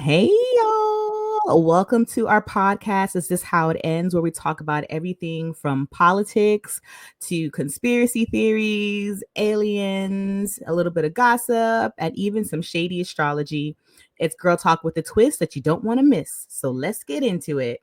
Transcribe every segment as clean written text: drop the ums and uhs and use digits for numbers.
Hey, y'all. Welcome to our podcast. Is This How It Ends, where we talk about everything from politics to conspiracy theories, aliens, a little bit of gossip, and even some shady astrology. It's girl talk with a twist that you don't want to miss. So let's get into it.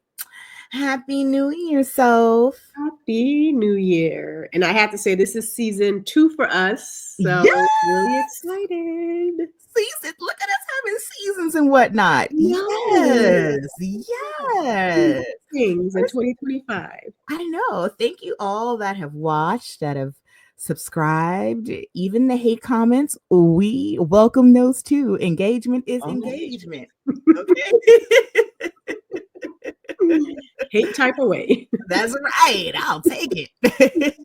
Happy New Year, Soph. Happy New Year. And I have to say, this is season 2 for us. So Yes! really excited. Season. Look at us having seasons and whatnot. Yes. Yes. Things in 2025. I know. Thank you all that have watched, that have subscribed, even the hate comments. We welcome those too. Engagement is engagement. Okay. Hate type away. That's right. I'll take it.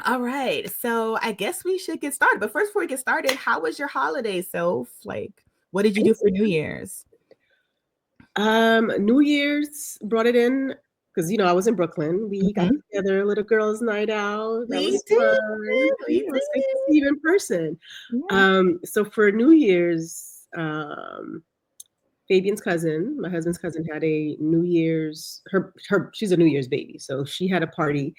All right. So I guess we should get started. But first, before we get started, how was your holiday, Soph? Like, what did you do for New Year's? New Year's brought it in because I was in Brooklyn. We got together, a little girls' night out. That was fun. We It was nice to see you in person. Yeah. So for New Year's, Fabian's cousin, my husband's cousin, had a New Year's. She's a New Year's baby, so she had a party.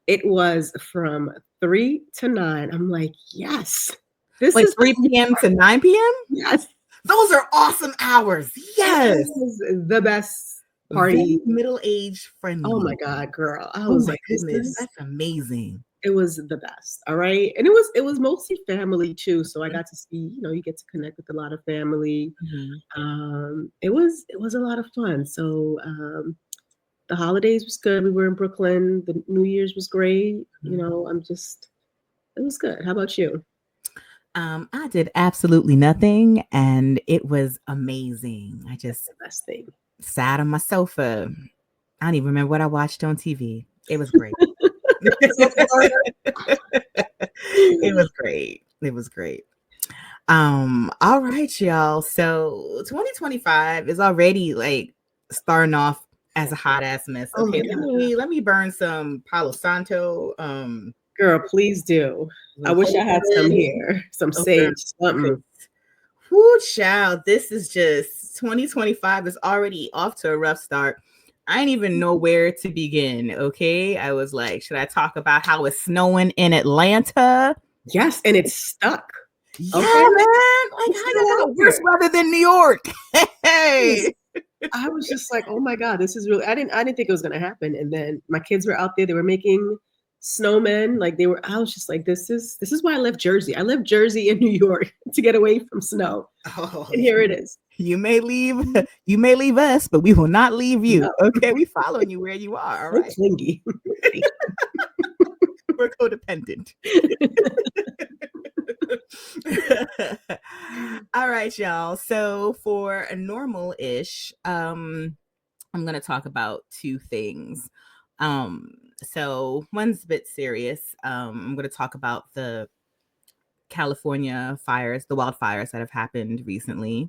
It was from 3 to 9. I'm like, yes, this is 3 p.m. to 9 p.m. Yes. Those are awesome hours. Yes. This was the best party. Middle-aged friendly. Oh my God, girl. I was like, goodness, that's amazing. It was the best. All right. And it was mostly family too. So I got to see, you get to connect with a lot of family. It was a lot of fun. So the holidays was good. We were in Brooklyn. The New Year's was great. It was good. How about you? I did absolutely nothing, and it was amazing. I just the best thing. Sat on my sofa. I don't even remember what I watched on TV. It was great. It was great. It was great. All right, y'all. So 2025 is already like starting off as a hot ass mess. Okay, let me burn some Palo Santo. Girl, please do. I wish I had some here. Some sage, something. Whoo, child. This is just 2025 is already off to a rough start. I didn't even know where to begin. Okay. I was like, should I talk about how it's snowing in Atlanta? Yes, and it's stuck. Yeah, okay, man. Like, I got worse weather than New York. Hey. I was just like, oh my God, this is really, I didn't think it was gonna happen. And then my kids were out there, they were making snowmen. Like I was just like, this is why I left Jersey. I left Jersey in New York to get away from snow. And here it is. You may leave us, but we will not leave you. No. Okay, we following you where you are. All right. Clingy. We're codependent. All right, y'all. So for a normal-ish, I'm gonna talk about two things. So one's a bit serious. I'm going to talk about the California fires, the wildfires that have happened recently.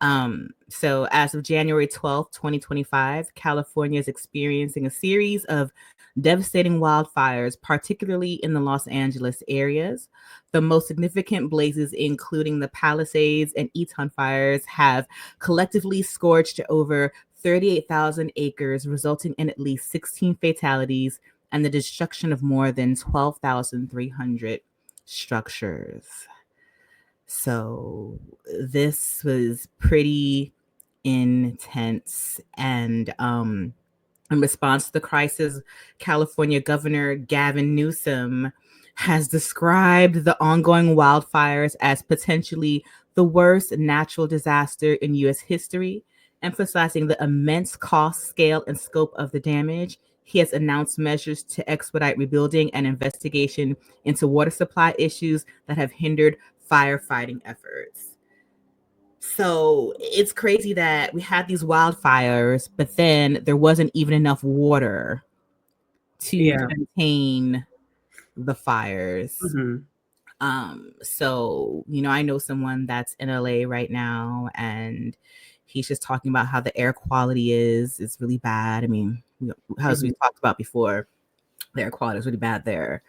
So as of January 12th, 2025, California is experiencing a series of devastating wildfires, particularly in the Los Angeles areas. The most significant blazes, including the Palisades and Eton fires, have collectively scorched over 38,000 acres, resulting in at least 16 fatalities and the destruction of more than 12,300 structures. So this was pretty intense. And in response to the crisis, California Governor Gavin Newsom has described the ongoing wildfires as potentially the worst natural disaster in U.S. history. Emphasizing the immense cost, scale, and scope of the damage, he has announced measures to expedite rebuilding and investigation into water supply issues that have hindered firefighting efforts. So it's crazy that we had these wildfires, but then there wasn't even enough water to contain the fires. So, I know someone that's in LA right now, and he's just talking about how the air quality is really bad. I mean, as we talked about before, the air quality is really bad there.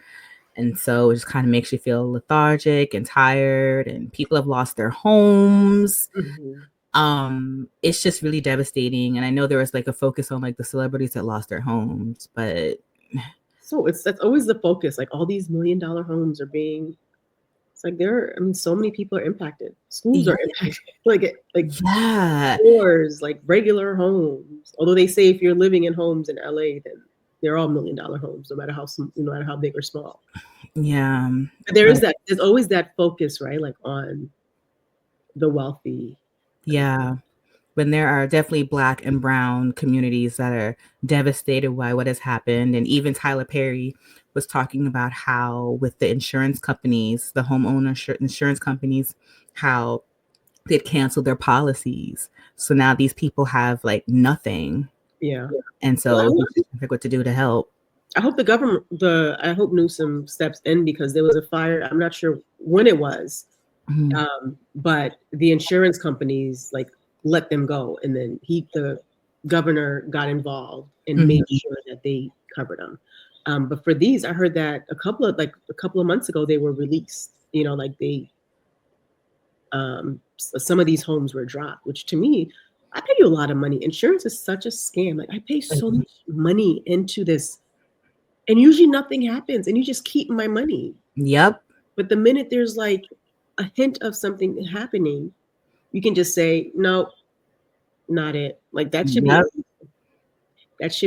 And so it just kind of makes you feel lethargic and tired, and people have lost their homes. It's just really devastating. And I know there was like a focus on like the celebrities that lost their homes, but so that's always the focus. Like all these $1 million homes are being, it's like so many people are impacted. Schools are impacted. like stores, like regular homes. Although they say if you're living in homes in LA, then they're all $1 million homes, no matter how big or small. Yeah. But there's always that focus, right? Like on the wealthy. Yeah. When there are definitely Black and brown communities that are devastated by what has happened. And even Tyler Perry was talking about how with the insurance companies, the homeowner insurance companies, how they'd canceled their policies. So now these people have like nothing. Yeah. And so like what to do to help. I hope I hope Newsom steps in, because there was a fire. I'm not sure when it was, but the insurance companies like let them go, and then the governor got involved and made sure that they covered them. But for these, I heard that a couple of months ago they were released. Like some of these homes were dropped, which to me, I pay you a lot of money. Insurance is such a scam. Like I pay so much money into this, and usually nothing happens, and you just keep my money. Yep. But the minute there's like a hint of something happening, you can just say, no, not it. Like that should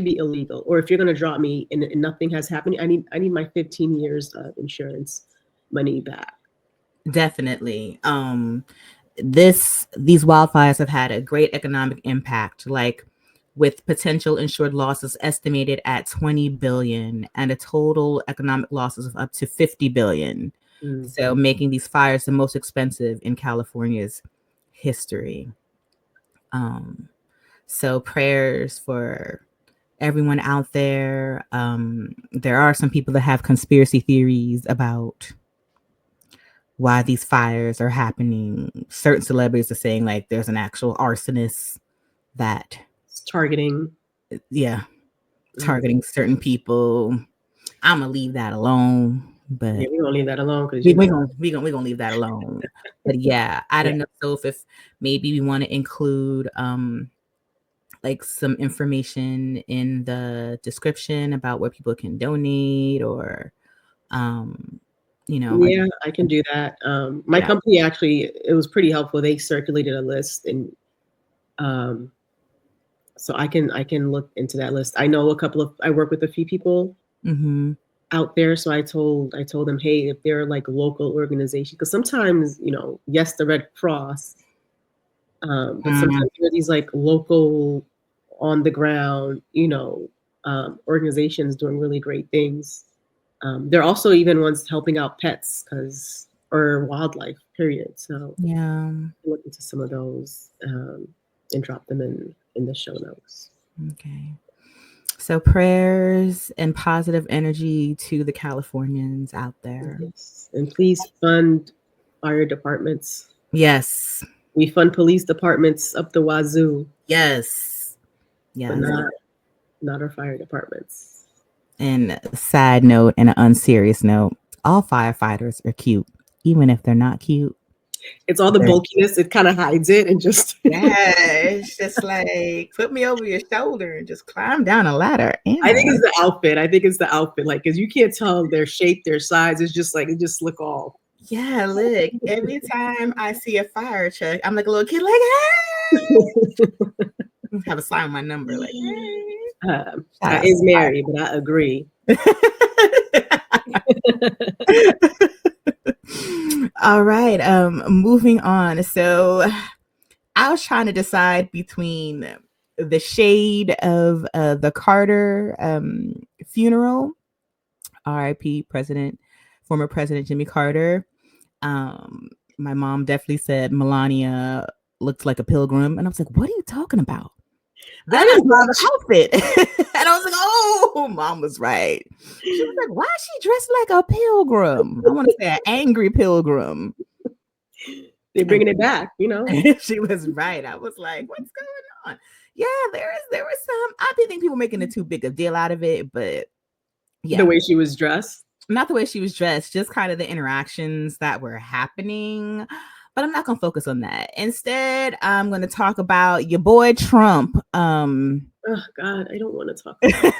be illegal. Or if you're gonna drop me and nothing has happened, I need my 15 years of insurance money back. Definitely. These wildfires have had a great economic impact, like with potential insured losses estimated at 20 billion and a total economic losses of up to 50 billion. So making these fires the most expensive in California's history. So prayers for everyone out there. There are some people that have conspiracy theories about why these fires are happening. Certain celebrities are saying like there's an actual arsonist that it's targeting certain people. I'm gonna leave that alone, but we're gonna leave that alone because we're gonna leave that alone. But I don't know. So if maybe we want to include like some information in the description about where people can donate, or yeah, I can do that. My company actually, it was pretty helpful. They circulated a list, and so I can look into that list. I know I work with a few people out there, so I told them, hey, if they're like local organizations, because sometimes yes, the Red Cross, but sometimes there are these like local, on the ground, organizations doing really great things. There are also even ones helping out pets or wildlife, period. So look into some of those and drop them in the show notes. Okay. So prayers and positive energy to the Californians out there. Yes. And please fund fire departments. Yes. We fund police departments up the wazoo. Yes. But not our fire departments. And a side note and an unserious note, all firefighters are cute, even if they're not cute. It's all the bulkiness. It kind of hides it and just. It's just like put me over your shoulder and just climb down a ladder. I think it's the outfit. Like, because you can't tell their shape, their size. It's just like, it just look all. Yeah, look. Every time I see a fire truck, I'm like a little kid, like, hey. Have a sign on my number, like, hey. I is married, but I agree. All right. Moving on. So I was trying to decide between the shade of the Carter funeral, R.I.P. former President Jimmy Carter. My mom definitely said Melania looked like a pilgrim, and I was like, "What are you talking about?" Then I saw the outfit, and I was like, "Oh, Mom was right." She was like, "Why is she dressed like a pilgrim?" I want to say an angry pilgrim. They're bringing it back, She was right. I was like, "What's going on?" Yeah, there was some. I didn't think people making a too big a deal out of it, but the way she was dressed. not the way she was dressed, just kind of the interactions that were happening. But I'm not going to focus on that. Instead, I'm going to talk about your boy Trump. Oh God, I don't want to talk about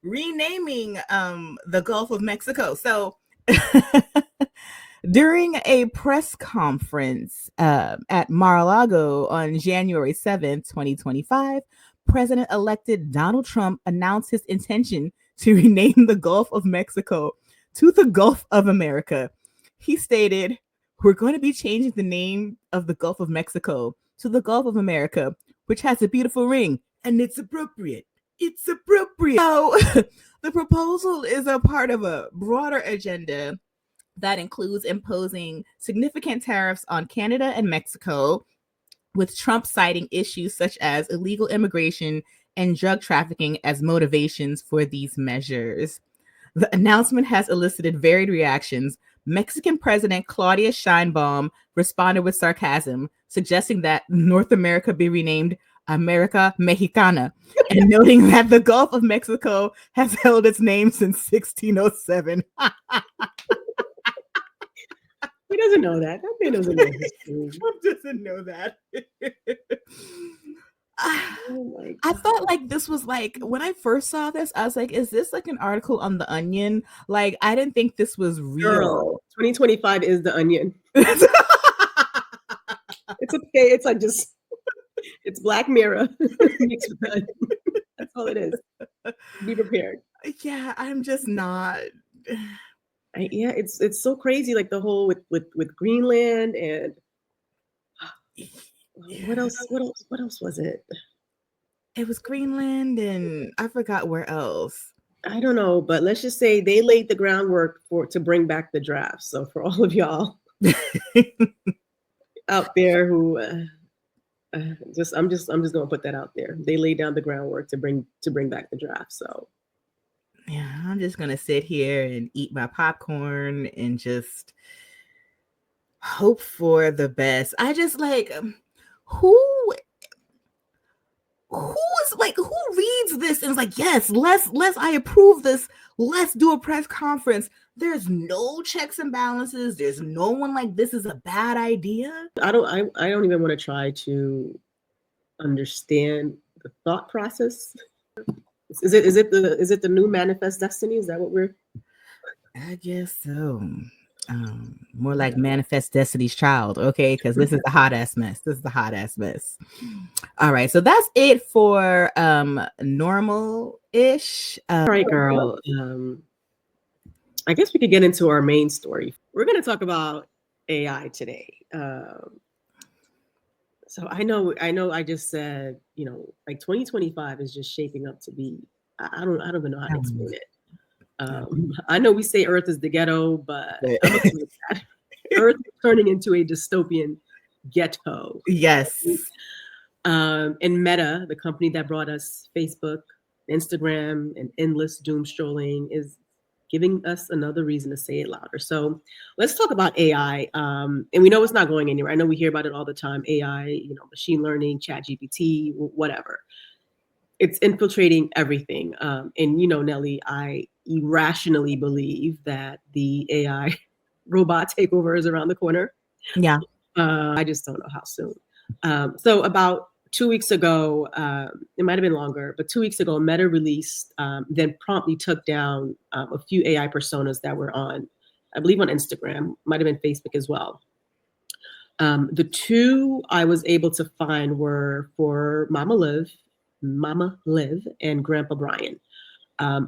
renaming the Gulf of Mexico. So during a press conference at Mar-a-Lago on January 7th, 2025, President-elect Donald Trump announced his intention to rename the Gulf of Mexico to the Gulf of America. He stated, "We're going to be changing the name of the Gulf of Mexico to the Gulf of America, which has a beautiful ring, and it's appropriate. It's appropriate." So the proposal is a part of a broader agenda that includes imposing significant tariffs on Canada and Mexico, with Trump citing issues such as illegal immigration and drug trafficking as motivations for these measures. The announcement has elicited varied reactions. Mexican President Claudia Sheinbaum responded with sarcasm, suggesting that North America be renamed America Mexicana, and noting that the Gulf of Mexico has held its name since 1607. He doesn't know that. That man doesn't know history. Trump doesn't know that. Oh I thought like this was like when I first saw this, I was like, is this like an article on The Onion? Like, I didn't think this was real. Girl, 2025 is The Onion. It's okay. It's like just, it's Black Mirror mixed with The Onion. That's all it is. Be prepared. Yeah, I'm just not. Yeah, it's so crazy. Like the whole with Greenland and what else was it? It was Greenland and I forgot where else. I don't know, but let's just say they laid the groundwork to bring back the draft. So for all of y'all out there who I'm just gonna put that out there. They laid down the groundwork to bring back the draft. So yeah, I'm just gonna sit here and eat my popcorn and just hope for the best. I just like who reads this and is like, yes, let's I approve this. Let's do a press conference. There's no checks and balances. There's no one like this is a bad idea. I don't even want to try to understand the thought process. Is it the new manifest destiny? Is that what we're? I guess so. More like manifest destiny's child, okay? Because this is the hot ass mess. All right, so that's it for normal-ish. All right, girl. I guess we could get into our main story. We're going to talk about AI today. So I know I just said, like 2025 is just shaping up to be, I don't even know how to explain it. I know we say Earth is the ghetto, but Earth is turning into a dystopian ghetto. Yes. And Meta, the company that brought us Facebook, Instagram, and endless doom strolling, is giving us another reason to say it louder. So let's talk about AI. And we know it's not going anywhere. I know we hear about it all the time. AI, machine learning, ChatGPT, whatever. It's infiltrating everything. And Nelly, I irrationally believe that the AI robot takeover is around the corner. Yeah. I just don't know how soon. So about 2 weeks ago, it might have been longer, but 2 weeks ago, Meta released, then promptly took down a few AI personas that were on, I believe on Instagram, might have been Facebook as well. The two I was able to find were for Mama Liv and Grandpa Brian.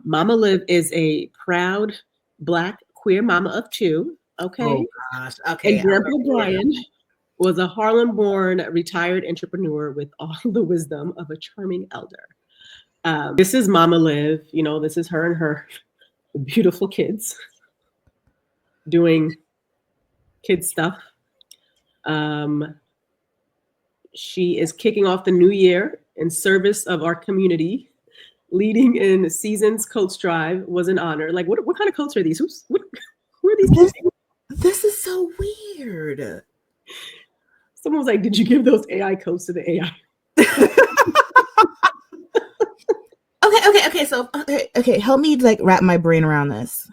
Mama Liv is a proud Black queer mama of two. Okay. Oh gosh. Okay. And Grandpa Brian was a Harlem-born retired entrepreneur with all the wisdom of a charming elder. This is Mama Liv. This is her and her beautiful kids doing kid stuff. She is kicking off the new year in service of our community. Leading in Seasons Coats Drive was an honor. Like, what kind of coats are these? Who are these kids? This is so weird. Someone was like, did you give those AI coats to the AI? Okay. so okay, help me like wrap my brain around this.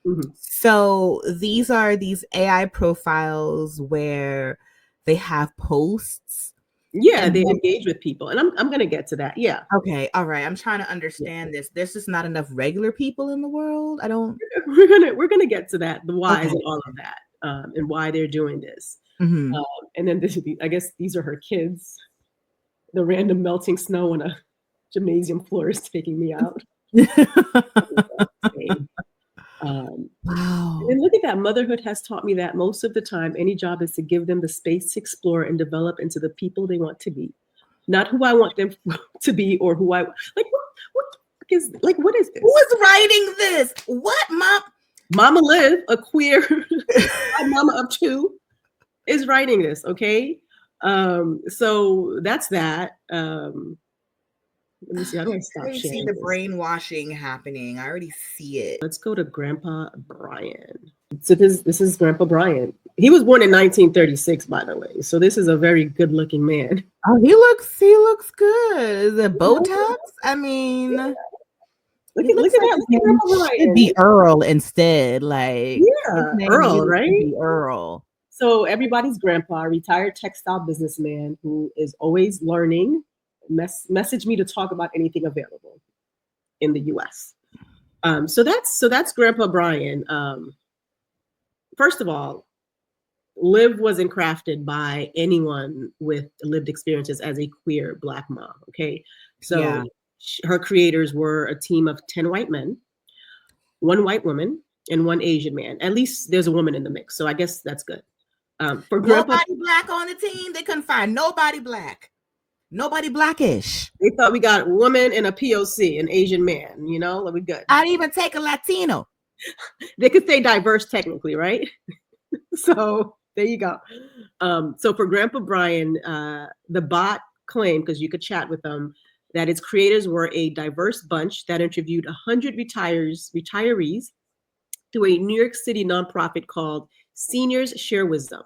Mm-hmm. So these are these AI profiles where they have posts. Yeah, And they then, engage with people, and I'm gonna get to that. Yeah, okay, all right. I'm trying to understand this. There's just not enough regular people in the world. I don't. we're gonna get to that, the whys Okay. and all of that, and why they're doing this. Mm-hmm. And then this, I guess these are her kids. The random melting snow on a gymnasium floor is taking me out. And Wow. then look at that. Motherhood has taught me that most of the time, any job is to give them the space to explore and develop into the people they want to be, not who I want them to be or who I like. What is this? Who is writing this? What, mom? Mama Liv, a queer mama of two, is writing this. Okay, so that's that. Let me see. How do I stop I already see sharing the this? brainwashing happening. I already see it. Let's go to Grandpa Brian. So this is Grandpa Brian. He was born in 1936, by the way. So this is a very good-looking man. Oh, he looks good. Is it Botox? I mean, Look he at looks like that. his Look at name Grandpa should Brian. be Earl instead. Like his Yeah, name Earl, really should right? be Earl. So everybody's grandpa, retired textile businessman who is always learning. Message me to talk about anything available in the U.S. So that's Grandpa Brian. First of all, Liv wasn't crafted by anyone with lived experiences as a queer Black mom. Okay, so Yeah. her creators were a team of 10 white men, one white woman, and one Asian man. At least there's a woman in the mix, so I guess that's good. For Grandpa, Nobody black on the team. They couldn't find nobody black. Nobody blackish. they thought we got a woman and a POC, an Asian man. You know, like we good. I'd even take a Latino. They could say diverse technically, right? So there you go. So for Grandpa Brian, the bot claimed, because you could chat with them, that its creators were a diverse bunch that interviewed 100 retirees through a New York City nonprofit called Seniors Share Wisdom.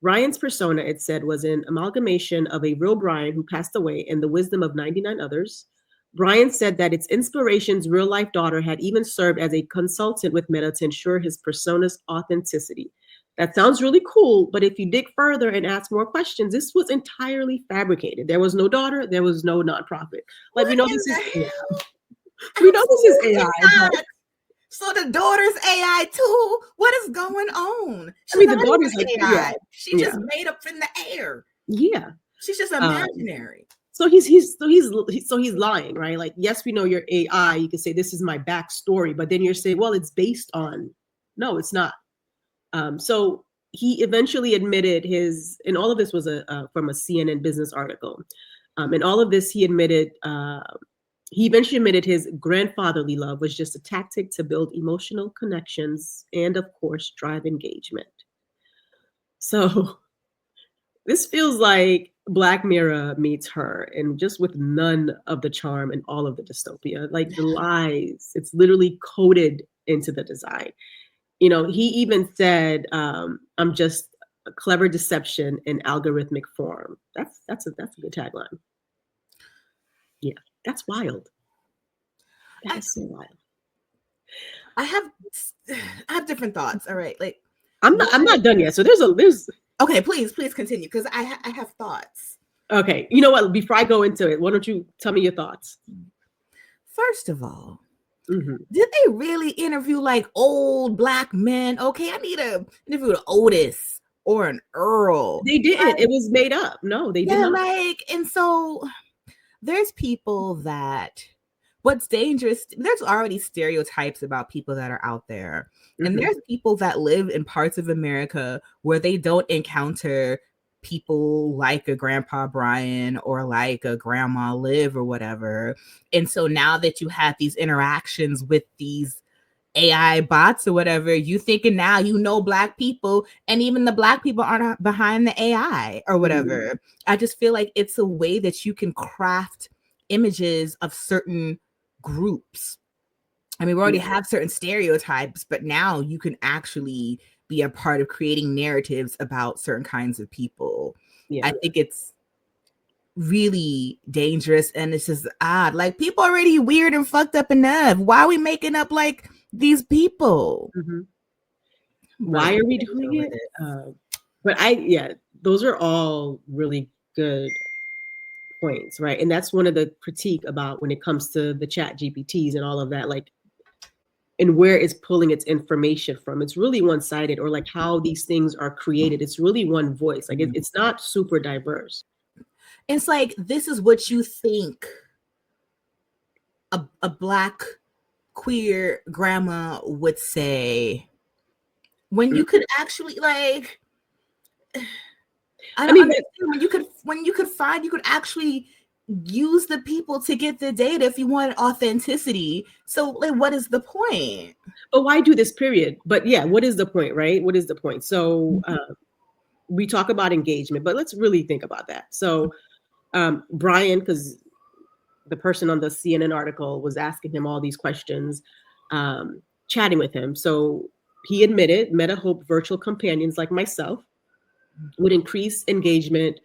Brian's persona, it said, was an amalgamation of a real Brian who passed away and the wisdom of 99 others. Brian said that its inspiration's real-life daughter had even served as a consultant with Meta to ensure his persona's authenticity. That sounds really cool, but if you dig further and ask more questions, this was entirely fabricated. There was no daughter, there was no nonprofit. Like, we know this is AI. We know this is AI, but so the daughter's AI too. What is going on? I mean, the daughter's like, AI. yeah, She just made up in the air. Yeah. She's just imaginary. So he's lying, right? Like, yes, we know you're AI. You can say this is my backstory, but then you're saying, well, it's based on. No, it's not. So he eventually admitted and all of this was from a CNN business article. And all of this, he eventually admitted his grandfatherly love was just a tactic to build emotional connections and, of course, drive engagement. So this feels like Black Mirror meets Her, and just with none of the charm and all of the dystopia, like the lies, it's literally coded into the design. You know, he even said, "I'm just a clever deception in algorithmic form." That's a good tagline. Yeah, that's wild. That is so wild. I have different thoughts. All right, like I'm not done yet. So there's okay. Please continue because I have thoughts. Okay, you know what? Before I go into it, why don't you tell me your thoughts? First of all, did they really interview like old Black men? Okay, I need to interview an Otis or an Earl. They didn't. Like, it was made up. No, they did not. Like, and so there's people that what's dangerous, there's already stereotypes about people that are out there. And there's people that live in parts of America where they don't encounter people like a Grandpa Brian or like a Grandma Liv or whatever. And so now that you have these interactions with these AI bots or whatever, you thinking now you know Black people, and even the Black people aren't behind the AI or whatever. I just feel like it's a way that you can craft images of certain groups. I mean, we already have certain stereotypes, but now you can actually be a part of creating narratives about certain kinds of people. I think it's really dangerous, and it's just odd. Like, people already weird and fucked up enough. Why are we making up like these people? Mm-hmm. But Why are we doing it? But those are all really good points, right? And that's one of the critique about when it comes to the chat GPTs and all of that, like, and where it's pulling its information from. It's really one-sided, or like how these things are created. It's really one voice. Like it's not super diverse. It's like, this is what you think a Black queer grandma would say, when you could actually, like, I don't understand, when you could actually use the people to get the data if you wanted authenticity. So, like, what is the point? But why do this, period? But yeah, what is the point, right? What is the point? So we talk about engagement, but let's really think about that. So Brian, because the person on the CNN article was asking him all these questions, chatting with him. So he admitted Meta hoped virtual companions like myself would increase engagement,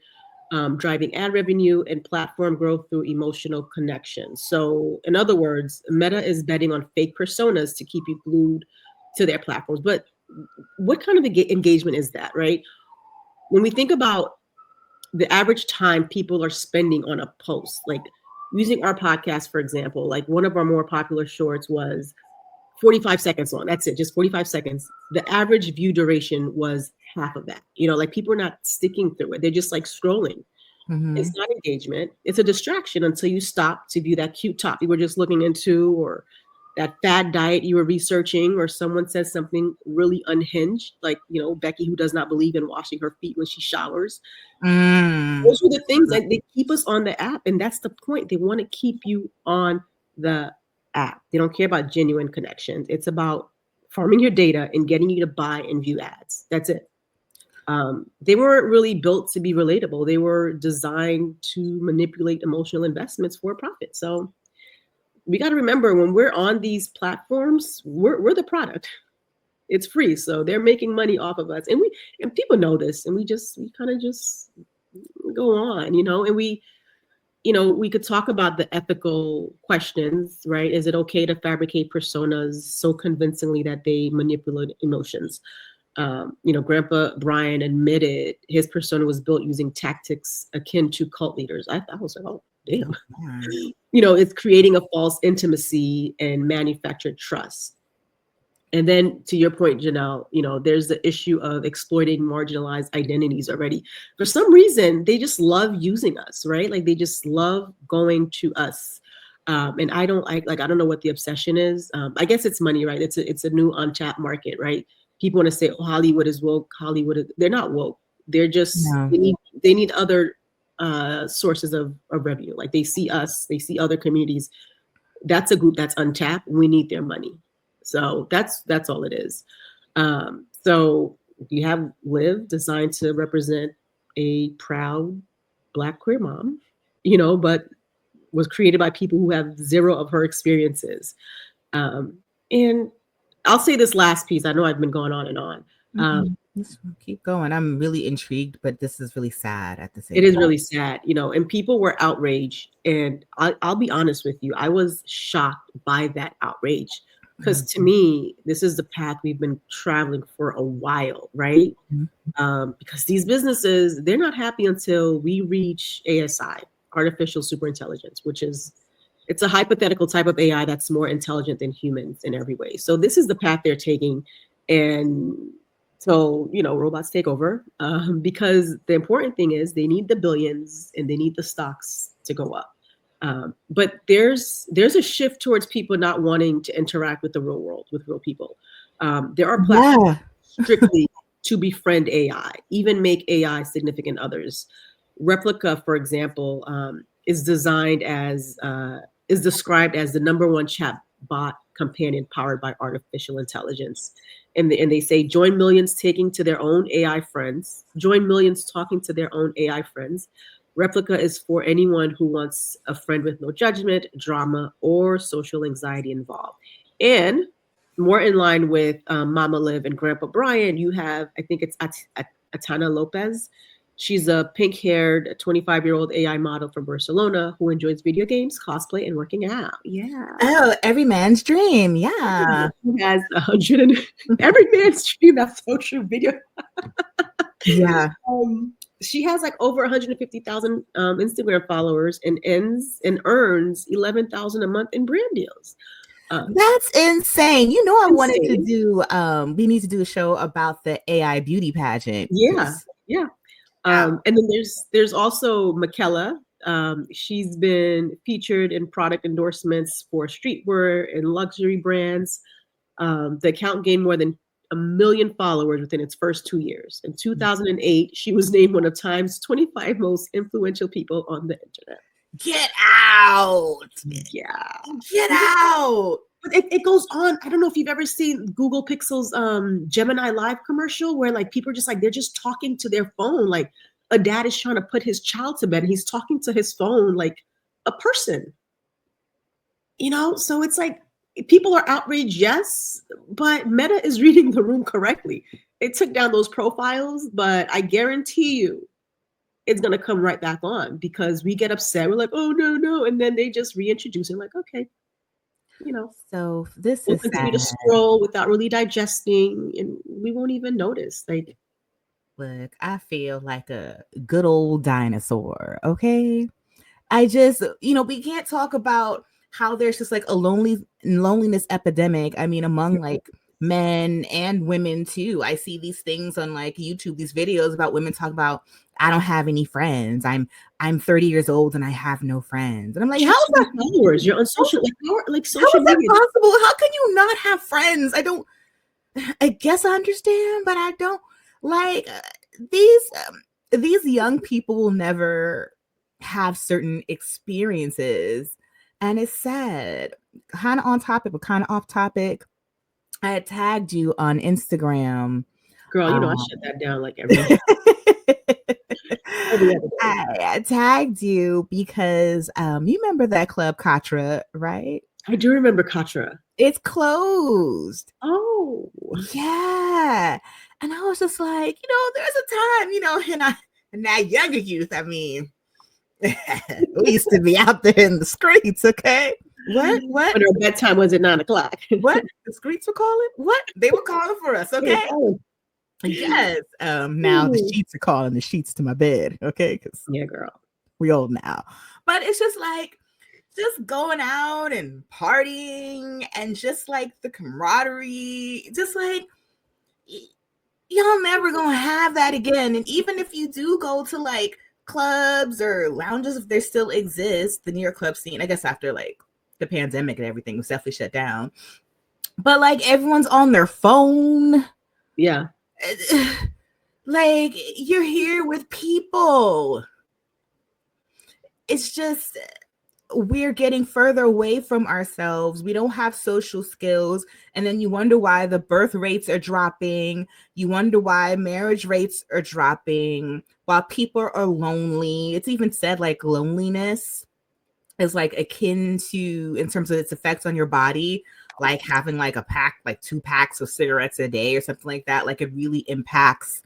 driving ad revenue and platform growth through emotional connection. So, in other words, Meta is betting on fake personas to keep you glued to their platforms. But what kind of engagement is that, right? When we think about the average time people are spending on a post, like using our podcast, for example, like one of our more popular shorts was 45 seconds long. That's it, just 45 seconds. The average view duration was half of that. Like people are not sticking through it. They're just like scrolling. It's not engagement. It's a distraction until you stop to view that cute top you were just looking into, or that fad diet you were researching, or someone says something really unhinged, like, Becky, who does not believe in washing her feet when she showers. Those are the things that they keep us on the app. And that's the point. They want to keep you on the app. They don't care about genuine connections. It's about farming your data and getting you to buy and view ads. That's it. They weren't really built to be relatable. They were designed to manipulate emotional investments for profit. So we got to remember, when we're on these platforms, we're the product. It's free, so they're making money off of us, and people know this, and we kind of just go on, and we could talk about the ethical questions, right? Is it okay to fabricate personas so convincingly that they manipulate emotions? Grandpa Brian admitted his persona was built using tactics akin to cult leaders. I was like, oh, damn. It's creating a false intimacy and manufactured trust. And then to your point, Janelle, there's the issue of exploiting marginalized identities already. For some reason, they just love using us, right? Like they just love going to us. And I don't know what the obsession is. I guess it's money, right? It's a new untapped market, right? People want to say, oh, Hollywood is woke. They're not woke. They're just, they need other sources of revenue. Like they see us, they see other communities. That's a group that's untapped. We need their money. So that's all it is. So you have Liv, designed to represent a proud Black queer mom, but was created by people who have zero of her experiences. And I'll say this last piece. I know I've been going on and on. Keep going. I'm really intrigued, but this is really sad at the same time. It is really sad, and people were outraged. And I'll be honest with you, I was shocked by that outrage. Because to me, this is the path we've been traveling for a while, right? Because these businesses, they're not happy until we reach ASI, artificial superintelligence, which is, it's a hypothetical type of AI that's more intelligent than humans in every way. So this is the path they're taking. And so, robots take over, because the important thing is they need the billions and they need the stocks to go up. But there's a shift towards people not wanting to interact with the real world, with real people. There are platforms strictly to befriend AI, even make AI significant others. Replica, for example, is described as the number one chat bot companion powered by artificial intelligence. And they say, join millions taking to their own AI friends, join millions talking to their own AI friends. Replica is for anyone who wants a friend with no judgment, drama, or social anxiety involved. And more in line with Mama Liv and Grandpa Brian, you have, I think it's Atana Lopez. She's a pink-haired 25-year-old AI model from Barcelona who enjoys video games, cosplay, and working out. Yeah. Oh, every man's dream. Yeah. She has 100 and every man's dream. That's so true. Video. Yeah. She has like over 150,000 Instagram followers and earns 11,000 a month in brand deals. That's insane. You know, I wanted to Insane. do we need to do a show about the AI beauty pageant. Yeah. Yeah. And then there's also Michaela. She's been featured in product endorsements for streetwear and luxury brands. The account gained more than 1 million followers within its first 2 years. In 2008, she was named one of Time's 25 most influential people on the internet. Get out. Yeah. Get out. But it goes on. I don't know if you've ever seen Google Pixel's Gemini Live commercial where like people are just like, they're just talking to their phone. Like a dad is trying to put his child to bed and he's talking to his phone like a person. You know, so it's like people are outraged, yes, but Meta is reading the room correctly. It took down those profiles, but I guarantee you it's going to come right back on because we get upset. We're like, oh, no. And then they just reintroduce it like, okay, you know. So this we'll is continue sad. to scroll without really digesting and we won't even notice. Like, look, I feel like a good old dinosaur, okay? I just, we can't talk about how there's just like a loneliness epidemic. I mean, among like men and women too. I see these things on like YouTube, these videos about women talking about, I don't have any friends. I'm 30 years old and I have no friends. And I'm like, how is that followers? You're on social social media. media. Possible? How can you not have friends? I guess I understand, but I don't like these young people will never have certain experiences, and it's sad. Kind of on topic, but kind of off topic. I had tagged you on Instagram. Girl, I shut that down like every day. I tagged you because you remember that club Katra, right? I do remember Katra. It's closed. Oh. Yeah. And I was just like, there's a time, in that younger youth, I mean, we used to be out there in the streets, okay? What? When our bedtime was at 9:00. What? The streets were calling? What? They were calling for us, okay? Yes. Now the sheets are calling the sheets to my bed, okay? Because girl, we old now. But it's just like, just going out and partying and just like the camaraderie, just like y'all never gonna have that again. And even if you do go to like clubs or lounges, if they still exist, the New York club scene, I guess after like the pandemic and everything was definitely shut down. But like everyone's on their phone. Yeah. Like you're here with people. It's just we're getting further away from ourselves. We don't have social skills. And then you wonder why the birth rates are dropping. You wonder why marriage rates are dropping while people are lonely. It's even said like loneliness is like akin to, in terms of its effects on your body, like having like a pack, like 2 packs of cigarettes a day or something like that. Like it really impacts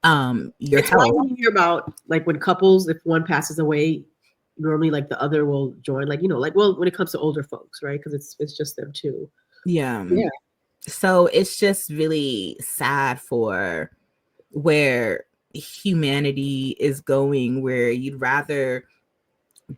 your health. Why you hear about like when couples, if one passes away, normally like the other will join, like, well, when it comes to older folks, right? Because it's just them too. Yeah. So it's just really sad for where humanity is going, where you'd rather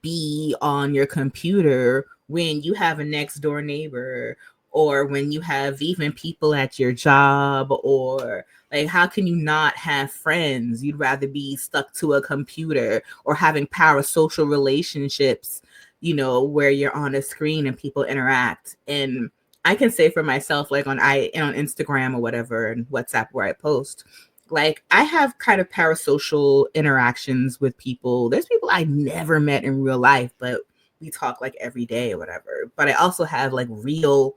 be on your computer when you have a next door neighbor, or when you have even people at your job, or like, how can you not have friends? You'd rather be stuck to a computer or having parasocial relationships, where you're on a screen and people interact. And I can say for myself, like on Instagram or whatever, and WhatsApp where I post, like I have kind of parasocial interactions with people. There's people I never met in real life, but we talk like every day or whatever. But I also have like real,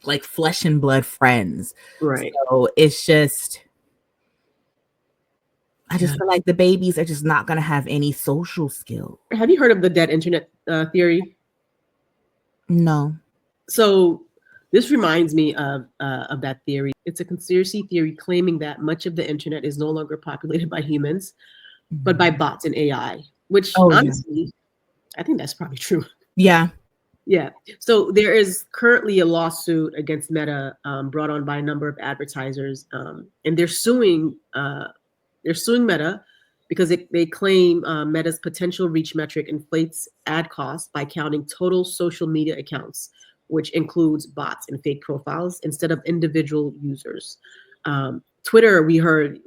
like flesh and blood friends. Right. So it's just, I just feel like the babies are just not going to have any social skill. Have you heard of the dead internet theory? No. So This reminds me of that theory. It's a conspiracy theory claiming that much of the internet is no longer populated by humans, but by bots and AI, which Oh yeah. honestly, I think that's probably true. Yeah. Yeah. So there is currently a lawsuit against Meta brought on by a number of advertisers, and they're suing. They're suing Meta because they claim Meta's potential reach metric inflates ad costs by counting total social media accounts, which includes bots and fake profiles instead of individual users. Twitter, we heard,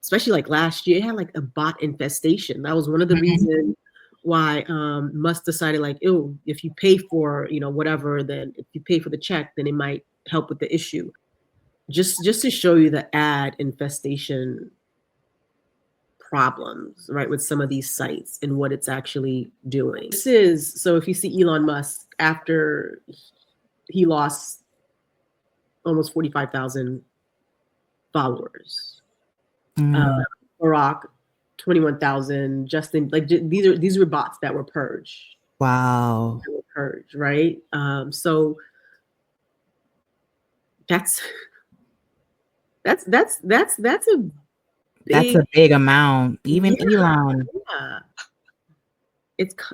especially like last year, it had like a bot infestation. That was one of the Mhm. reasons why Musk decided like, oh, if you pay for whatever, then if you pay for the check, then it might help with the issue. Just to show you the ad infestation problems, right, with some of these sites and what it's actually doing. This is so if you see Elon Musk after he lost almost 45,000 followers. Mm. Barack 21,000, Justin, like these were bots that were purged. Wow. That were purged, right? So that's that's a That's big, a big amount. Even yeah, Elon. yeah.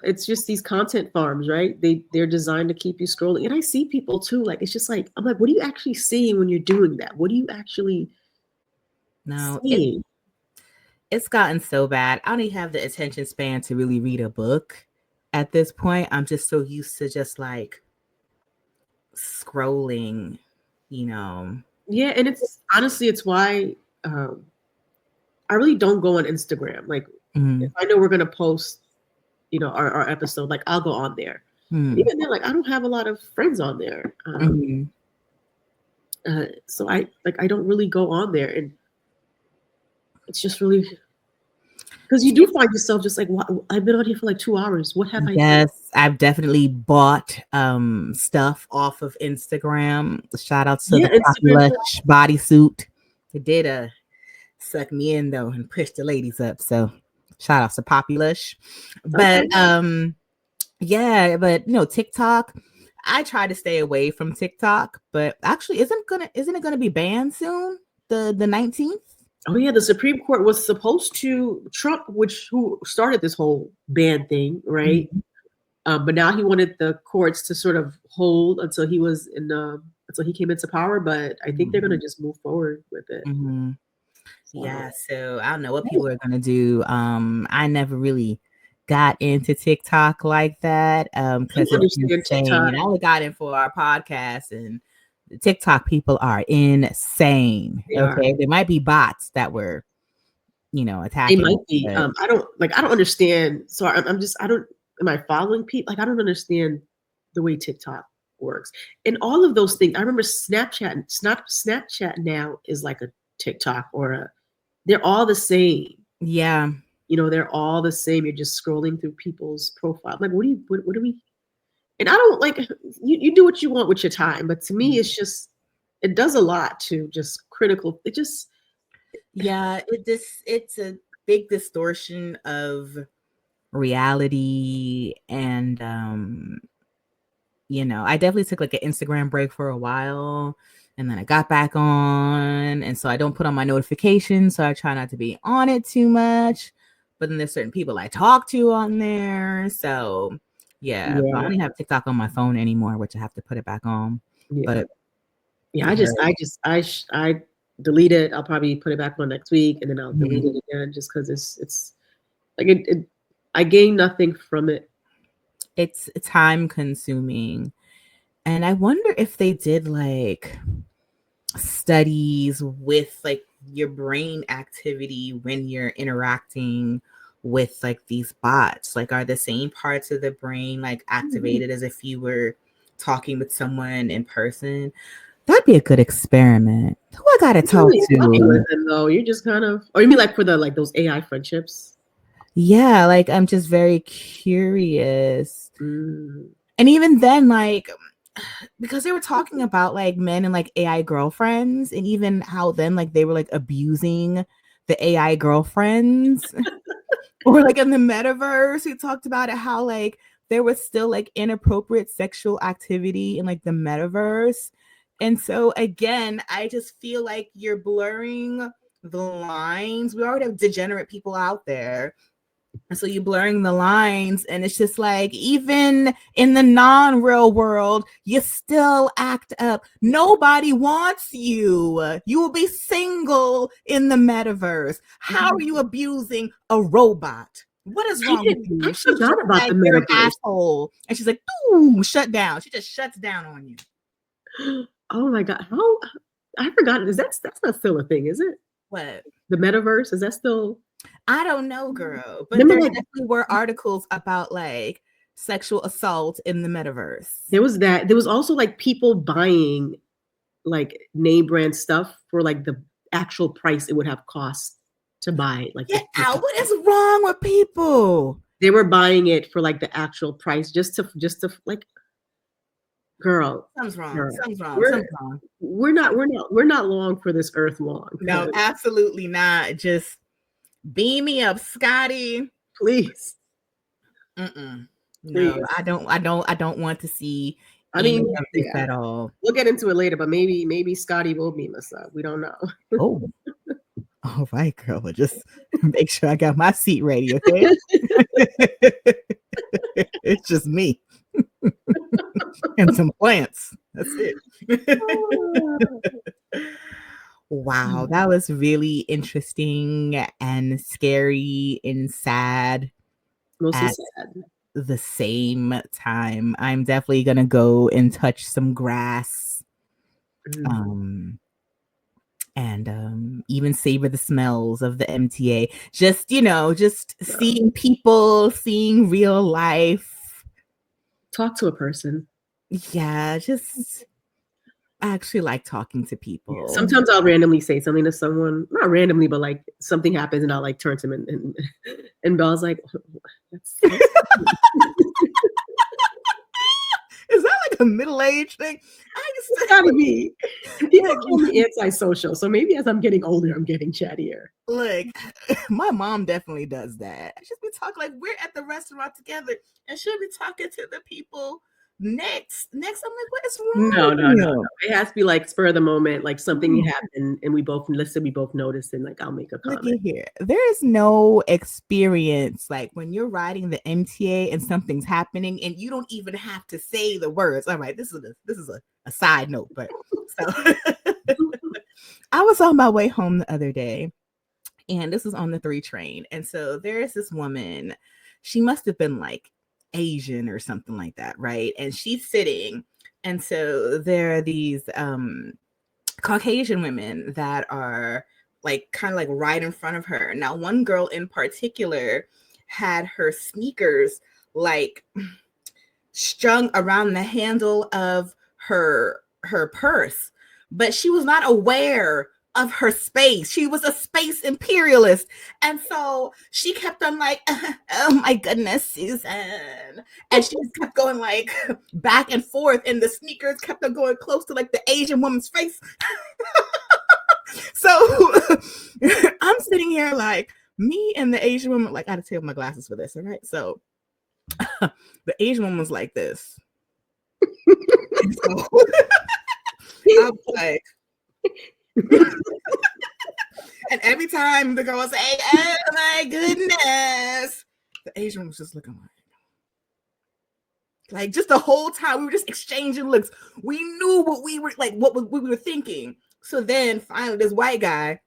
It's just these content farms, right? They're designed to keep you scrolling. And I see people too, like it's just like I'm like, what are you actually seeing when you're doing that? What are you actually No, seeing? it's gotten so bad. I don't even have the attention span to really read a book at this point. I'm just so used to just like scrolling, you know. Yeah, and it's honestly it's why I really don't go on Instagram. Like if Mm, I know we're gonna post, our episode, like I'll go on there. mm, Even then, like I don't have a lot of friends on there. mm. So I don't really go on there, and it's just really because you do find yourself just like, I've been on here for like 2 hours. What have I done? Yes, I've definitely bought stuff off of Instagram. Shout out to Yeah, the Instagram. Lush bodysuit. It did suck me in though and push the ladies up. So shout out to Poppy Lush. Okay. But yeah, but TikTok. I try to stay away from TikTok, but actually isn't it gonna be banned soon? The 19th? Oh yeah, the Supreme Court was supposed to Trump, who started this whole ban thing, right? Mhm. But now he wanted the courts to sort of hold until he came into power. But I think they're going to just move forward with it. Mm-hmm. So Yeah, so I don't know what people are gonna do. I never really got into TikTok like that I because don't it's understand TikTok. insane. I only got in for our podcast, and the TikTok people are insane. They are. Okay, there might be bots that were, They attacking, might be. but I don't understand. So I'm just. I don't. Am I following people? Like I don't understand the way TikTok works and all of those things. I remember Snapchat. Snapchat now is like a TikTok they're all the same. yeah, They're all the same. You're just scrolling through people's profile. Like, what do we? And I don't like you do what you want with your time, but to me, it's just it does a lot to just critical. It just yeah. It's a big distortion of reality, and I definitely took like an Instagram break for a while, and then I got back on, and so I don't put on my notifications, so I try not to be on it too much. But then there's certain people I talk to on there, so yeah. But I yeah don't even have TikTok on my phone anymore, which I have to put it back on. yeah But yeah. yeah, I delete it. I'll probably put it back on next week, and then I'll delete mhm. it again just because it's like I gain nothing from it. It's time consuming, and I wonder if they did like studies with like your brain activity when you're interacting with like these bots. Like, are the same parts of the brain like activated as if you were talking with someone in person? That'd be a good experiment. Who I gotta You're not talk really talking with to? them though. You're just kind of, or you mean like for the like those AI friendships? Yeah, like I'm just very curious. Mm. And even then, like, because they were talking about like men and like AI girlfriends, and even how then like they were like abusing the AI girlfriends, or like in the metaverse, we talked about it, how like there was still like inappropriate sexual activity in like the metaverse. And so again, I just feel like you're blurring the lines. We already have degenerate people out there. So you're blurring the lines, and it's just like, even in the non-real world, you still act up. Nobody wants you. You will be single in the metaverse. How are you abusing a robot? What is wrong with you? I forgot about like, the you're an metaverse. asshole. And she's like, boom, shut down. She just shuts down on you. Oh my God. How I forgot. That's not still a thing, is it? What? The metaverse? Is that still? I don't know, girl. But Remember, there like, definitely were articles about like sexual assault in the metaverse. there was that. There was also like people buying like name brand stuff for like the actual price it would have cost to buy. Like, Get out. What is wrong with people? they were buying it for like the actual price just to like, girl. Something's wrong. Girl. Something's wrong. Something's wrong. We're not long for this earth long. No, absolutely not. Just beam me up, Scotty. Please. No, Please. I don't want to see any of this at all. We'll get into it later, but maybe Scotty will beam us up. We don't know. Oh. All right, girl. But just make sure I got my seat ready, okay? It's just me. And some plants. That's it. Wow, that was really interesting and scary and sad. Mostly sad. The same time. I'm definitely gonna go and touch some grass. And even savor the smells of the MTA. Just, seeing people, seeing real life. Talk to a person. Yeah, I actually like talking to people. Sometimes I'll randomly say something to someone, not randomly, but like something happens and I'll like turn to him and Belle's like, that's is that like a middle-aged thing? It's gotta be. People call me antisocial, so maybe as I'm getting older, I'm getting chattier. Look, my mom definitely does that. She'll be talking like we're at the restaurant together, and she'll be talking to the people next. I'm like, what is wrong? No. It has to be like spur of the moment, like something happened, and we both noticed, and like I'll make a comment. Look at here. There is no experience like when you're riding the MTA and something's happening, and you don't even have to say the words. All right, this is a side note, but so I was on my way home the other day, and this was on the 3 train, and so there's this woman. She must have been like Asian or something like that, right? And she's sitting, and so there are these Caucasian women that are like kind of like right in front of her. Now, one girl in particular had her sneakers like strung around the handle of her purse, but she was not aware of her space. She was a space imperialist. And so she kept on like, oh my goodness, Susan. And she just kept going like back and forth, and the sneakers kept on going close to like the Asian woman's face. So I'm sitting here like, me and the Asian woman, like I had to take my glasses for this, all right? So the Asian woman was like this. So, I was like, and every time the girl would say, oh my goodness, the Asian woman was just looking like just the whole time we were just exchanging looks. We knew what we were like, what we were thinking. So then finally this white guy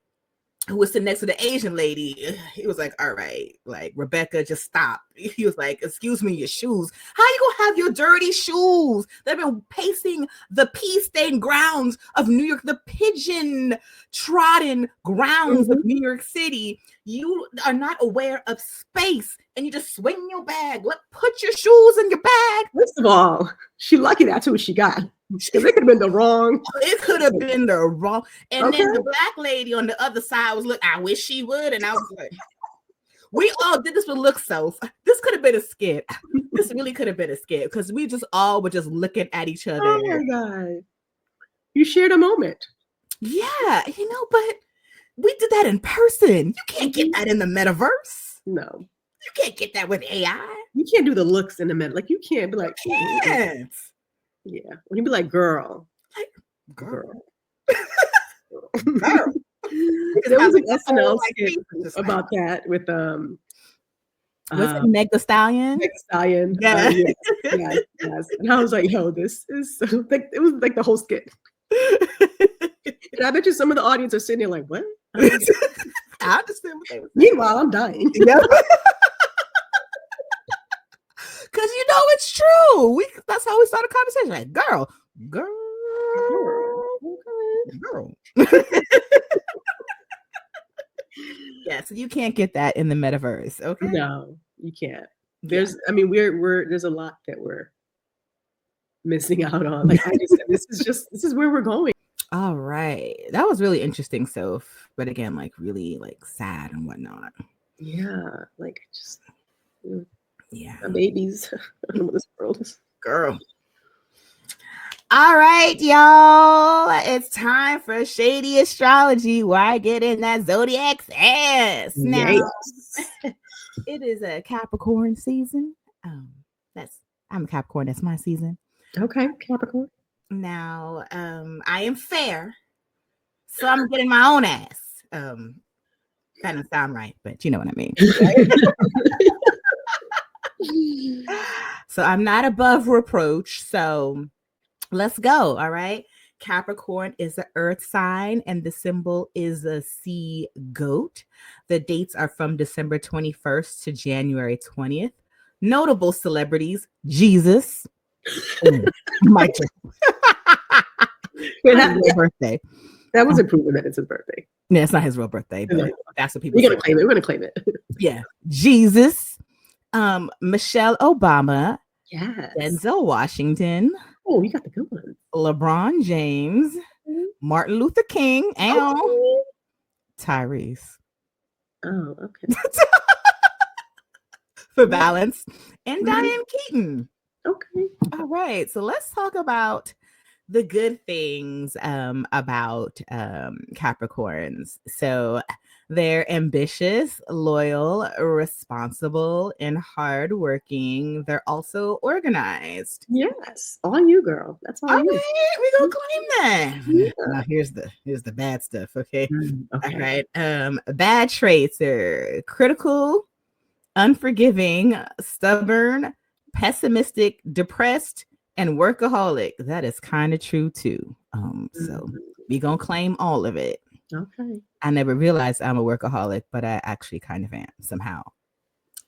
who was sitting next to the Asian lady, he was like, all right, like, Rebecca, just stop. He was like, excuse me, your shoes. How you gonna have your dirty shoes? They've been pacing the pea-stained grounds of New York, the pigeon-trodden grounds of New York City. You are not aware of space, and you just swing your bag. Put your shoes in your bag. First of all, she lucky that's who she got. Because it could have been the wrong. It could have been the wrong. And then the black lady on the other side was like, I wish she would. And I was like, we all did this with look self. This could have been a skit. This really could have been a skit because we just all were just looking at each other. Oh my God. You shared a moment. Yeah, but we did that in person. You can't get that in the metaverse. No. You can't get that with AI. You can't do the looks in the middle. Like you can't be like, can't. Yeah. When you be like, girl. Like, girl. Girl. There was an SNL skit about that with what's it, Meg the Stallion? Meg the Stallion. Yeah. Yes. And I was like, yo, this is so like it was like the whole skit. And I bet you some of the audience are sitting there like, what? I understand what they were saying. Meanwhile, I'm dying. Yep. Cause it's true. That's how we started a conversation. Like, girl. Yeah, so you can't get that in the metaverse. Okay. No, you can't. There's there's a lot that we're missing out on. Like this is where we're going. All right. That was really interesting, Soph. But again, like really like sad and whatnot. Yeah. Like just yeah. My babies. I don't know what this world is. Girl. All right, y'all. It's time for Shady Astrology, where I get in that zodiac's ass. Now, it is a Capricorn season. I'm a Capricorn. That's my season. Okay, Capricorn. Now, I am fair, so I'm getting my own ass. That doesn't sound right, but you know what I mean. So I'm not above reproach. So let's go. All right. Capricorn is an earth sign and the symbol is a sea goat. The dates are from December 21st to January 20th. Notable celebrities: Jesus. My birthday. That was a proven that it's his birthday. Yeah, it's not his real birthday, but that's what people We're gonna claim it. We're gonna claim it. Yeah. Jesus. Michelle Obama. Yes. Denzel Washington. Oh, you got the good one. LeBron James. Martin Luther King. And Tyrese. Oh, okay. For balance. And Diane Keaton. Okay. All right. So let's talk about the good things about Capricorns. So they're ambitious, loyal, responsible, and hardworking. They're also organized. Yes, all you, girl. That's all you. Right, we gonna claim that. Yeah. Now here's the bad stuff. Okay. Okay. All right. Bad traits are critical, unforgiving, stubborn, pessimistic, depressed, and workaholic. That is kind of true too. So we gonna claim all of it. Okay. I never realized I'm a workaholic, but I actually kind of am somehow.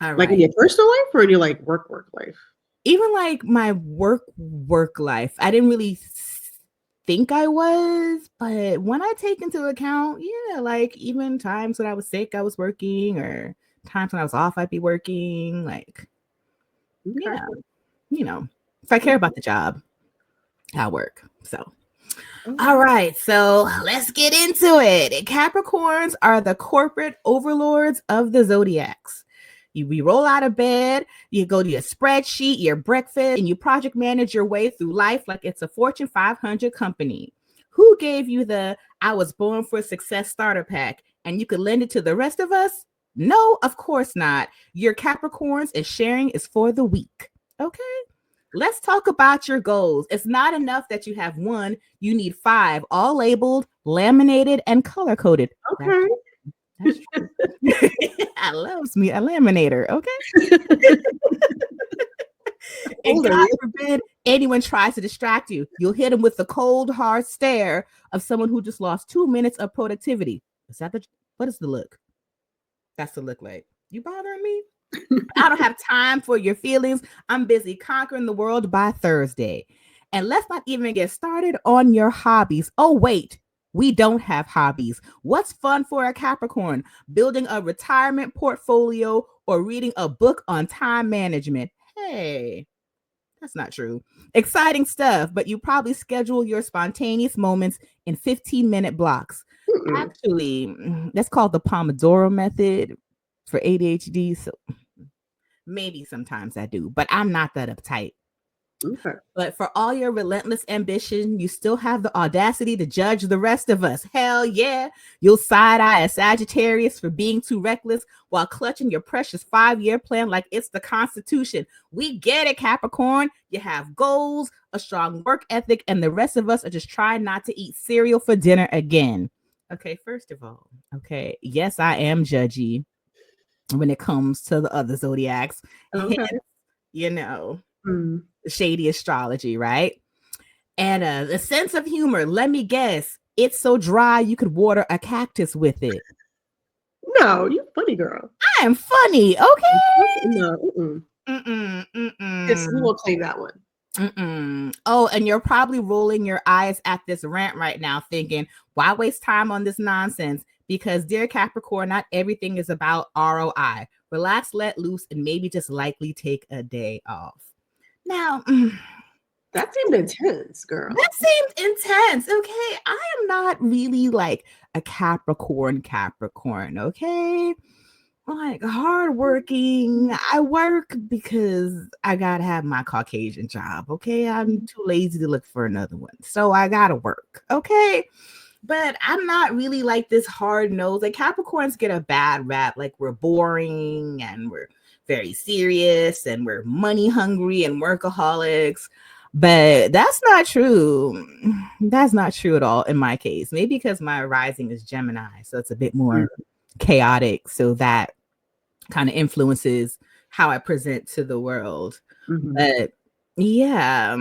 All right. Like in your personal life or in your like work life? Even like my work life, I didn't really think I was, but when I take into account, yeah, like even times when I was sick, I was working, or times when I was off, I'd be working. Like, yeah, if I care about the job, I'll work. So. All right, so let's get into it. Capricorns are the corporate overlords of the zodiacs. We roll out of bed, you go to your spreadsheet, your breakfast, and you project manage your way through life like it's a Fortune 500 company. Who gave you the I was born for success starter pack and you could lend it to the rest of us? No, of course not. Your Capricorns and sharing is for the weak. Okay. Let's talk about your goals. It's not enough that you have one. You need 5, all labeled, laminated, and color-coded. Okay. That's true. I loves me a laminator. Okay. And God forbid anyone tries to distract you. You'll hit them with the cold, hard stare of someone who just lost 2 minutes of productivity. What is the look? That's the look like. You bothering me? I don't have time for your feelings. I'm busy conquering the world by Thursday. And let's not even get started on your hobbies. Oh, wait, we don't have hobbies. What's fun for a Capricorn? Building a retirement portfolio or reading a book on time management. Hey, that's not true. Exciting stuff, but you probably schedule your spontaneous moments in 15-minute blocks. Actually, that's called the Pomodoro method for ADHD. So maybe sometimes I do, but I'm not that uptight. Okay. But for all your relentless ambition, you still have the audacity to judge the rest of us. Hell yeah. You'll side eye a Sagittarius for being too reckless while clutching your precious 5-year plan like it's the Constitution. We get it, Capricorn. You have goals, a strong work ethic, and the rest of us are just trying not to eat cereal for dinner again. Okay, first of all, okay, yes, I am judgy when it comes to the other zodiacs. Okay. Hence, you know, Mm. shady astrology, right? And the sense of humor, let me guess, it's so dry you could water a cactus with it. No, you're funny, girl. I am funny, okay? No, mm-mm. Yes, we Mm-mm. won't claim that one. Mm-mm. Oh, and you're probably rolling your eyes at this rant right now, thinking, why waste time on this nonsense? Because, dear Capricorn, not everything is about ROI. Relax, let loose, and maybe just likely take a day off. Now, That seemed intense, girl. that seemed intense. Okay. I am not really like a Capricorn, okay? Like hardworking. I work because I gotta have my Caucasian job. Okay. I'm too lazy to look for another one. So I gotta work. Okay. But I'm not really like this hard nose. Like Capricorns get a bad rap. Like we're boring and we're very serious and we're money hungry and workaholics. But that's not true. That's not true at all in my case. Maybe because my rising is Gemini. So it's a bit more chaotic. So that kind of influences how I present to the world. Mm-hmm. But yeah,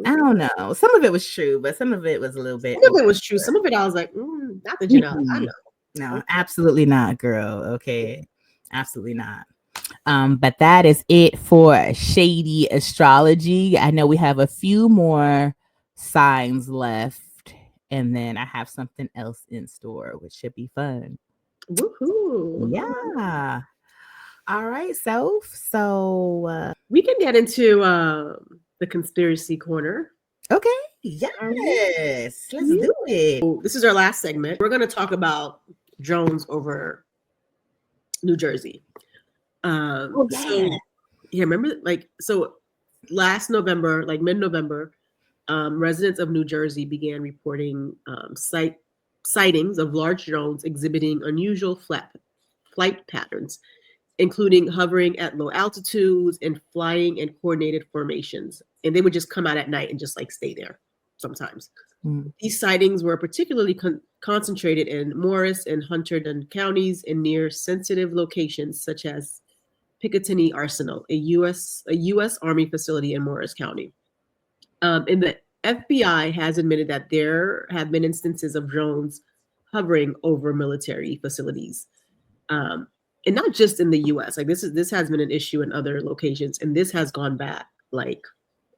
I don't know. Some of it was true, but some of it was a little bit. Some of it was true. Some of it I was like, not the Janelle. I know. No, absolutely not, girl. Okay. Absolutely not. But that is it for shady astrology. I know we have a few more signs left, and then I have something else in store, which should be fun. Woohoo. Yeah. All right, so we can get into the conspiracy corner. Okay. Yes. Let's do it. So this is our last segment. We're going to talk about drones over New Jersey. So yeah, remember, like, so last November, like mid-November, residents of New Jersey began reporting sightings of large drones exhibiting unusual flight patterns, including hovering at low altitudes and flying in coordinated formations. And they would just come out at night and just like stay there sometimes. These sightings were particularly concentrated in Morris and Hunterdon counties and near sensitive locations such as Picatinny Arsenal, a U.S. Army facility in Morris County. And the FBI has admitted that there have been instances of drones hovering over military facilities, and not just in the U.S. Like this has been an issue in other locations, and this has gone back like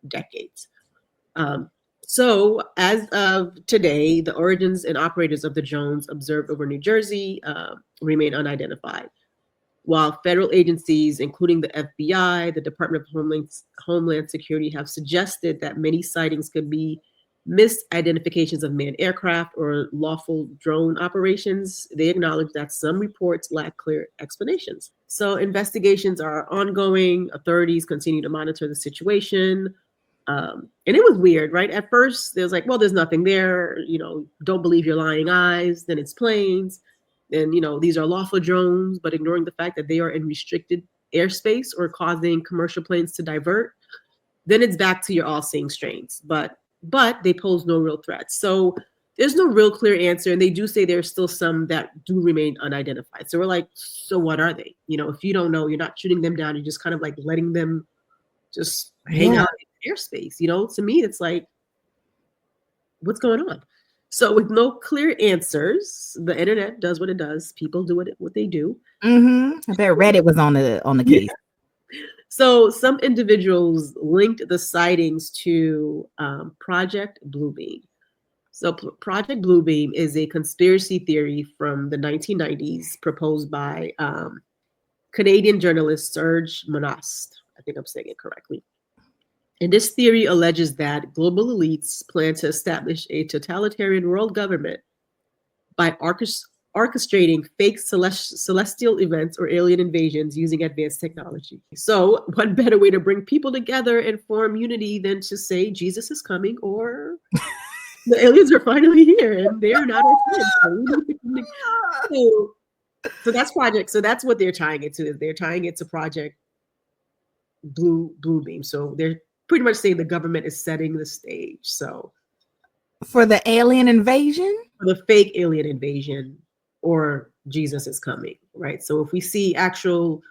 decades. So as of today, the origins and operators of the drones observed over New Jersey remain unidentified, while federal agencies, including the FBI, the Department of Homeland Security, have suggested that many sightings could be misidentifications of manned aircraft or lawful drone operations. They acknowledge that some reports lack clear explanations. So investigations are ongoing. Authorities continue to monitor the situation. And it was weird, right? At first, there was like, well, there's nothing there. Don't believe your lying eyes. Then it's planes. Then, these are lawful drones, but ignoring the fact that they are in restricted airspace or causing commercial planes to divert. Then it's back to your all-seeing strains. But they pose no real threats. So there's no real clear answer. And they do say there's still some that do remain unidentified. So we're like, so what are they? If you don't know, you're not shooting them down. You're just kind of like letting them just hang out in airspace. To me, it's like, what's going on? So with no clear answers, the internet does what it does. People do what they do. I bet Reddit was on the case. So some individuals linked the sightings to Project Bluebeam. So Project Bluebeam is a conspiracy theory from the 1990s proposed by Canadian journalist Serge Monast. I think I'm saying it correctly. And this theory alleges that global elites plan to establish a totalitarian world government by orchestrating fake celestial events or alien invasions using advanced technology. So, what better way to bring people together and form unity than to say Jesus is coming or the aliens are finally here and they're not our friends. So that's project. So that's what they're tying it to. Is they're tying it to Project Blue Beam. So they're pretty much saying the government is setting the stage. So for the alien invasion, for the fake alien invasion, or Jesus is coming, right? So if we see actual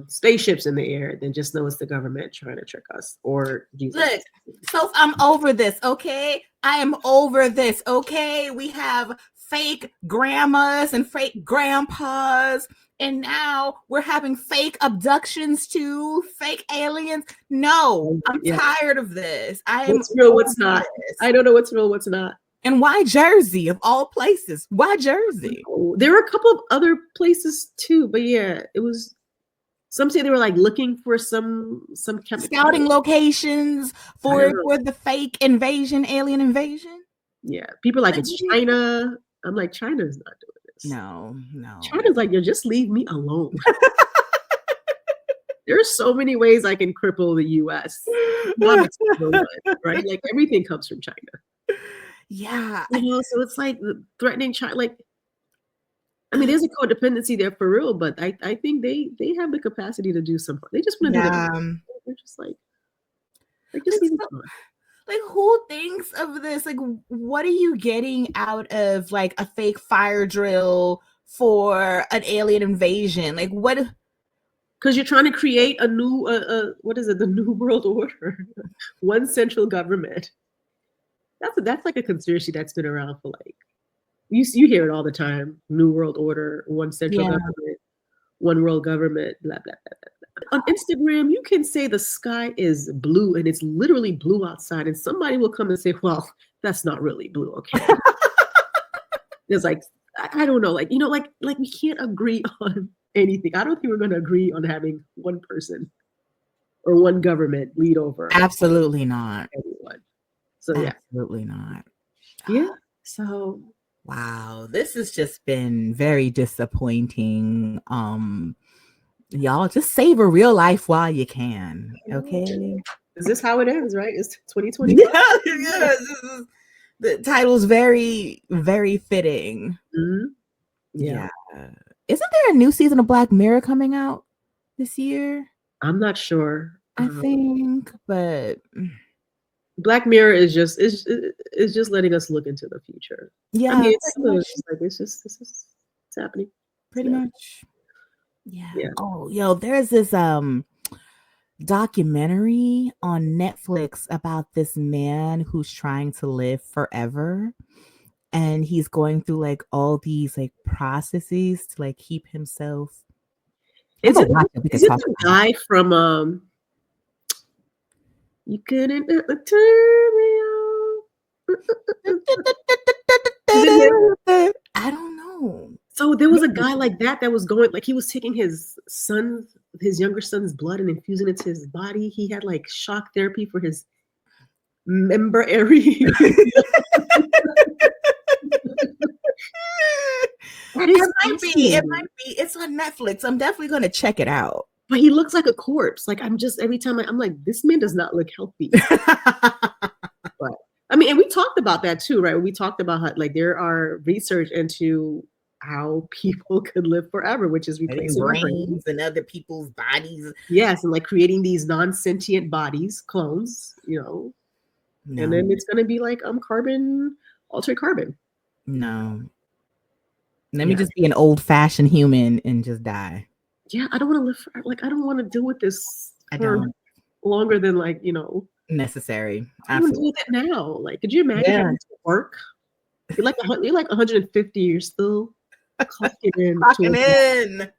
spaceships in the air, then just know it's the government trying to trick us, or Jesus. Look, so I'm over this, okay? I am over this, okay? We have fake grandmas and fake grandpas, and now we're having fake abductions too, fake aliens. No, I'm tired of this. What's real, what's not? I don't know what's real, what's not. And why Jersey of all places? Why Jersey? There were a couple of other places too, but yeah, it was some say they were like looking for some scouting locations for the fake invasion, alien invasion. Yeah, people like it's China. I'm like, China's not doing this. No. China's like, you just leave me alone. There's so many ways I can cripple the U.S. Right? Like everything comes from China. Yeah, so it's like threatening China. Like, I mean, there's a codependency there for real, but I think they have the capacity to do something. They just want to do that. They're just like just leave it alone. Like, who thinks of this? Like, what are you getting out of like a fake fire drill for an alien invasion? Like, what? Because you're trying to create a new, what is it? The New World Order, one central government. That's like a conspiracy that's been around for like, you hear it all the time. New World Order, one central government, one world government, blah, blah, blah, blah. On Instagram, you can say the sky is blue and it's literally blue outside, and somebody will come and say, well, that's not really blue, okay? It's like, I don't know, like, like we can't agree on anything. I don't think we're going to agree on having one person or one government lead over. Absolutely not. Everyone. So yeah. Absolutely not. Yeah. So wow, this has just been very disappointing. Y'all just savor real life while you can. Okay. Is this how it ends, right? It's 2020. Yeah. The title's very, very fitting. Mm-hmm. Yeah. Isn't there a new season of Black Mirror coming out this year? I'm not sure. I think, but Black Mirror is just letting us look into the future. Yeah, I mean, it's happening. Pretty much. Yeah. Oh, yo, there's this documentary on Netflix about this man who's trying to live forever, and he's going through like all these like processes to like keep himself. Is it the guy from You couldn't turn me on? I don't know. So there was a guy like that was going, like he was taking his younger son's blood and infusing it to his body. He had like shock therapy for his member area. It might be. It's on Netflix. I'm definitely going to check it out. But he looks like a corpse. Like every time I'm like, this man does not look healthy. But I mean, and we talked about that too, right? We talked about how like there are research into how people could live forever, which is replacing brains and other people's bodies. Yes, and like creating these non-sentient bodies, clones, and then it's gonna be like altered carbon. No. Let me just be an old-fashioned human and just die. Yeah, I don't want to live forever. Like I don't want to deal with this for longer than like, necessary. I want to do that now. Like, could you imagine having to work? You're like 150. You're still clocking in.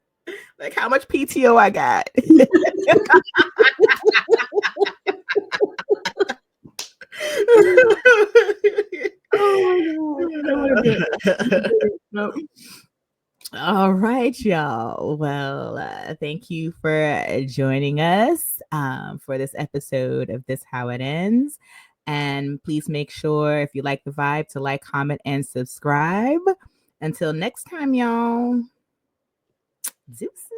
Like how much PTO I got. Oh all right, y'all. Well, thank you for joining us for this episode of This How It Ends. And please make sure, if you like the vibe, to like, comment, and subscribe. Until next time, y'all. Deuces.